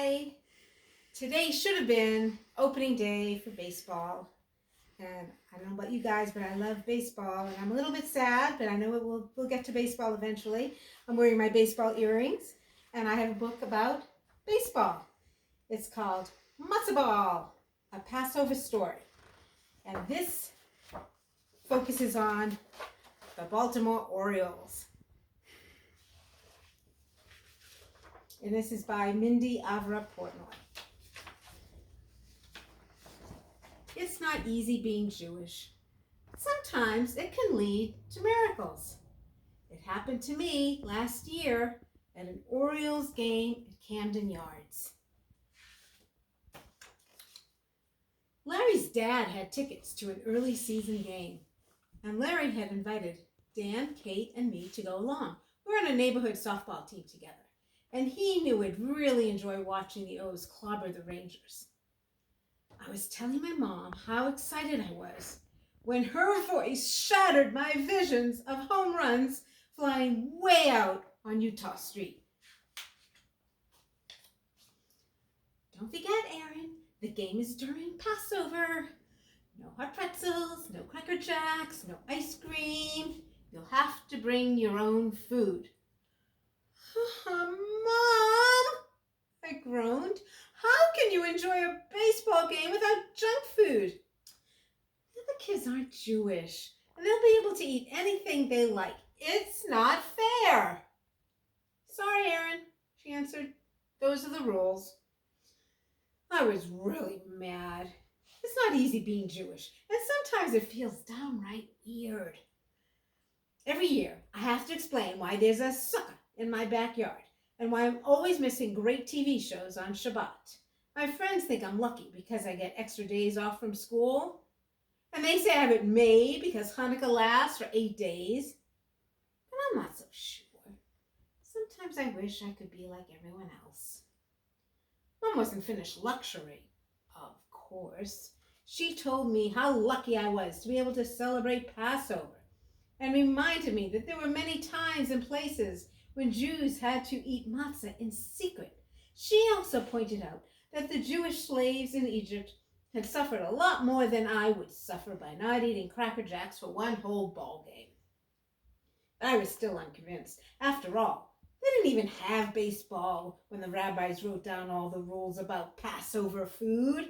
Hi! Today should have been opening day for baseball. And I don't know about you guys, but I love baseball. And I'm a little bit sad, but I know we'll get to baseball eventually. I'm wearing my baseball earrings. And I have a book about baseball. It's called Matzah Ball, a Passover story. And this focuses on the Baltimore Orioles. And this is by Mindy Avra Portnoy. It's not easy being Jewish. Sometimes it can lead to miracles. It happened to me last year at an Orioles game at Camden Yards. Larry's dad had tickets to an early season game, and Larry had invited Dan, Kate, and me to go along. We're on a neighborhood softball team together, and he knew we'd really enjoy watching the O's clobber the Rangers. I was telling my mom how excited I was when her voice shattered my visions of home runs flying way out on Utah Street. Don't forget, Aaron, the game is during Passover. No hot pretzels, no Cracker Jacks, no ice cream. You'll have to bring your own food. Mom, I groaned. How can you enjoy a baseball game without junk food? The kids aren't Jewish, and they'll be able to eat anything they like. It's not fair. Sorry, Aaron, she answered. Those are the rules. I was really mad. It's not easy being Jewish, and sometimes it feels downright weird. Every year, I have to explain why there's a sukkah in my backyard and why I'm always missing great TV shows on Shabbat. My friends think I'm lucky because I get extra days off from school. And they say I have it made because Hanukkah lasts for 8 days. But I'm not so sure. Sometimes I wish I could be like everyone else. Mom wasn't finished lecturing, of course. She told me how lucky I was to be able to celebrate Passover and reminded me that there were many times and places when Jews had to eat matzah in secret. She also pointed out that the Jewish slaves in Egypt had suffered a lot more than I would suffer by not eating Cracker Jacks for one whole ball game. But I was still unconvinced. After all, they didn't even have baseball when the rabbis wrote down all the rules about Passover food.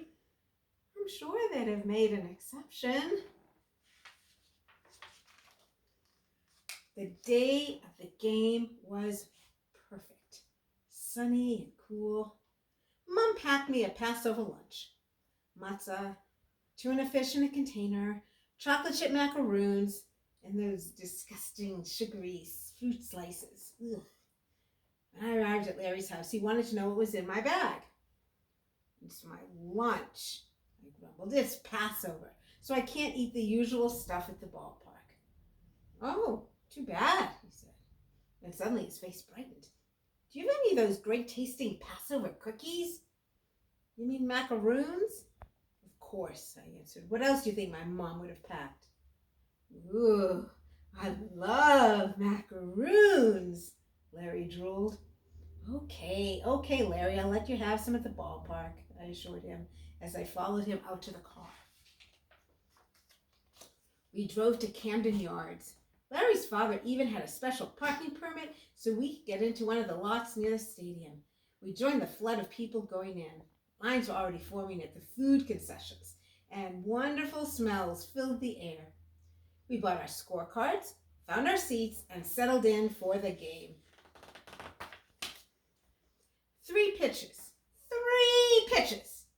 I'm sure they'd have made an exception. The day of the game was perfect. Sunny and cool. Mom packed me a Passover lunch. Matzah, tuna fish in a container, chocolate chip macaroons, and those disgusting sugary fruit slices. Ugh. When I arrived at Larry's house, he wanted to know what was in my bag. It's my lunch, I grumbled. It's Passover, so I can't eat the usual stuff at the ballpark. Oh, too bad, he said. And suddenly his face brightened. Do you have any of those great tasting Passover cookies? You mean macaroons? Of course, I answered. What else do you think my mom would have packed? Ooh, I love macaroons, Larry drooled. Okay, Larry, I'll let you have some at the ballpark, I assured him as I followed him out to the car. We drove to Camden Yards. Larry's father even had a special parking permit so we could get into one of the lots near the stadium. We joined the flood of people going in. Lines were already forming at the food concessions, and wonderful smells filled the air. We bought our scorecards, found our seats, and settled in for the game. 3 pitches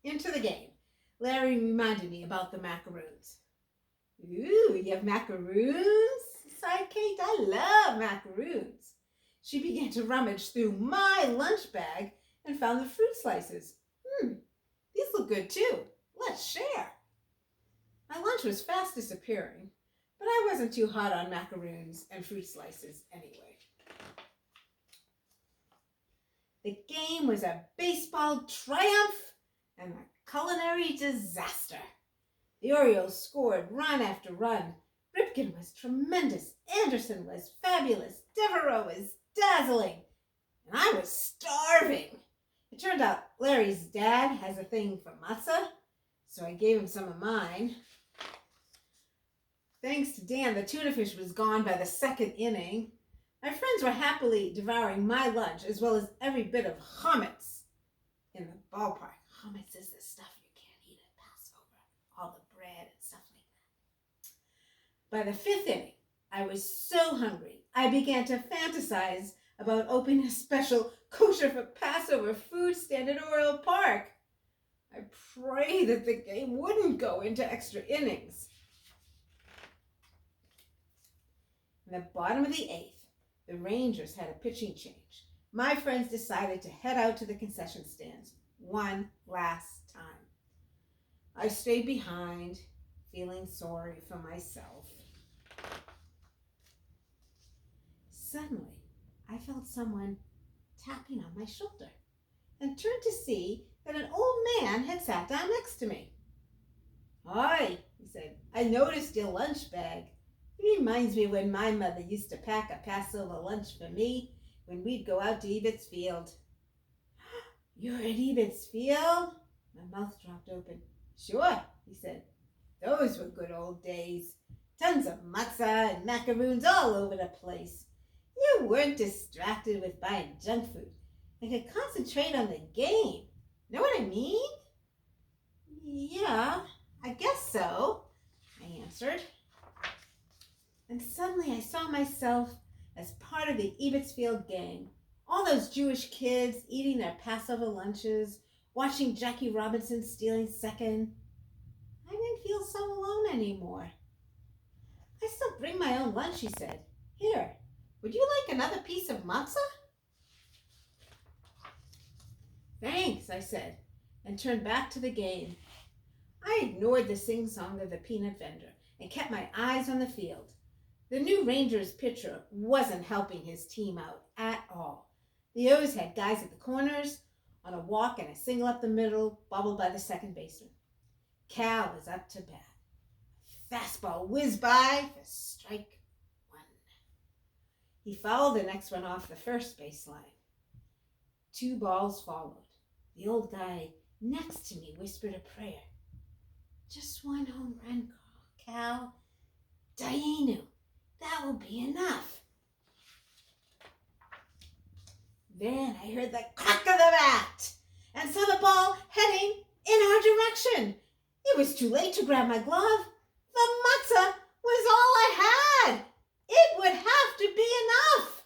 into the game. Larry reminded me about the macaroons. Ooh, you have macaroons? Sighed Kate. I love macaroons. She began to rummage through my lunch bag and found the fruit slices. These look good too. Let's share. My lunch was fast disappearing, but I wasn't too hot on macaroons and fruit slices anyway. The game was a baseball triumph and a culinary disaster. The Orioles scored run after run. Ripken was tremendous. Anderson was fabulous. Devereaux was dazzling. And I was starving. It turned out Larry's dad has a thing for matzah, so I gave him some of mine. Thanks to Dan, the tuna fish was gone by the second inning. My friends were happily devouring my lunch as well as every bit of chametz in the ballpark. Chametz is the stuff you can't eat at Passover, all the bread and stuff like that. By the fifth inning, I was so hungry, I began to fantasize about opening a special kosher for Passover food stand at Oriole Park. I pray that the game wouldn't go into extra innings. In the bottom of the eighth, the Rangers had a pitching change. My friends decided to head out to the concession stands one last time. I stayed behind, feeling sorry for myself. Suddenly, I felt someone tapping on my shoulder and turned to see that an old man had sat down next to me. "Hi," he said, "I noticed your lunch bag. It reminds me when my mother used to pack a Passover lunch for me when we'd go out to Ebit's Field." "You're at Ebit's Field?" My mouth dropped open. "Sure," he said. "Those were good old days. Tons of matzah and macaroons all over the place. You weren't distracted with buying junk food and could concentrate on the game. Know what I mean?" "Yeah, I guess so," I answered. And suddenly I saw myself as part of the Ebbetsfield gang. All those Jewish kids eating their Passover lunches, watching Jackie Robinson stealing second. I didn't feel so alone anymore. "I still bring my own lunch," he said. "Here, would you like another piece of matzah?" "Thanks," I said, and turned back to the game. I ignored the sing-song of the peanut vendor and kept my eyes on the field. The new Rangers pitcher wasn't helping his team out at all. The O's had guys at the corners, on a walk and a single up the middle, bobbled by the second baseman. Cal was up to bat. Fastball whizzed by for strike one. He fouled the next one off the first baseline. 2 balls followed. The old guy next to me whispered a prayer. "Just one home run, Cal. Dayenu. That will be enough." Then I heard the crack of the bat and saw the ball heading in our direction. It was too late to grab my glove. The matzah was all I had. It would have to be enough.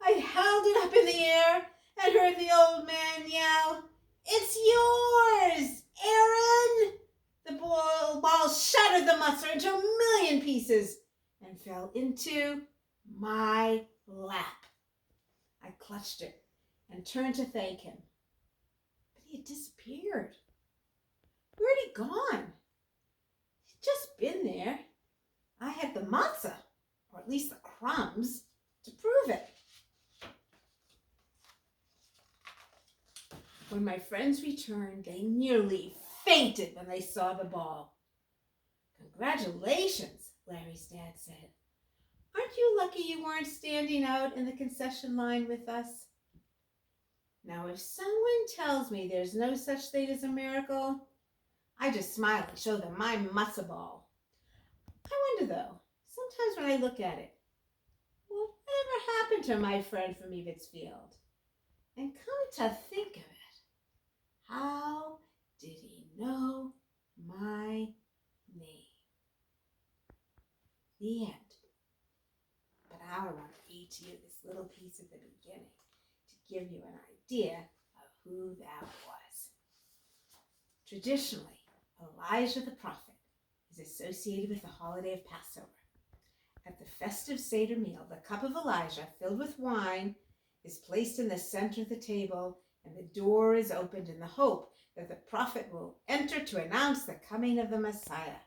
I held it up in the air and heard the old man yell, "It's yours, Aaron!" The ball shattered the matzah into a million pieces and fell into my lap. I clutched it and turned to thank him. But he had disappeared. Where had he gone? He'd just been there. I had the matzah, or at least the crumbs, to prove it. When my friends returned, they nearly fainted when they saw the ball. "Congratulations," Larry's dad said. "Aren't you lucky you weren't standing out in the concession line with us?" Now, if someone tells me there's no such thing as a miracle, I just smile and show them my Matzah Ball. I wonder, though, sometimes when I look at it, whatever happened to my friend from Ebbetsfield? And come to think of it, how did he know my name? The end. But I want to read to you this little piece at the beginning to give you an idea of who that was. Traditionally, Elijah the prophet is associated with the holiday of Passover. At the festive Seder meal, the cup of Elijah, filled with wine, is placed in the center of the table, and the door is opened in the hope that the prophet will enter to announce the coming of the Messiah.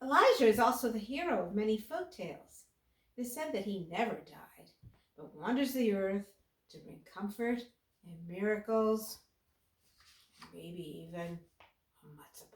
Elijah is also the hero of many folk tales. It is said that he never died, but wanders the earth to bring comfort and miracles, and maybe even a Matzah Ball.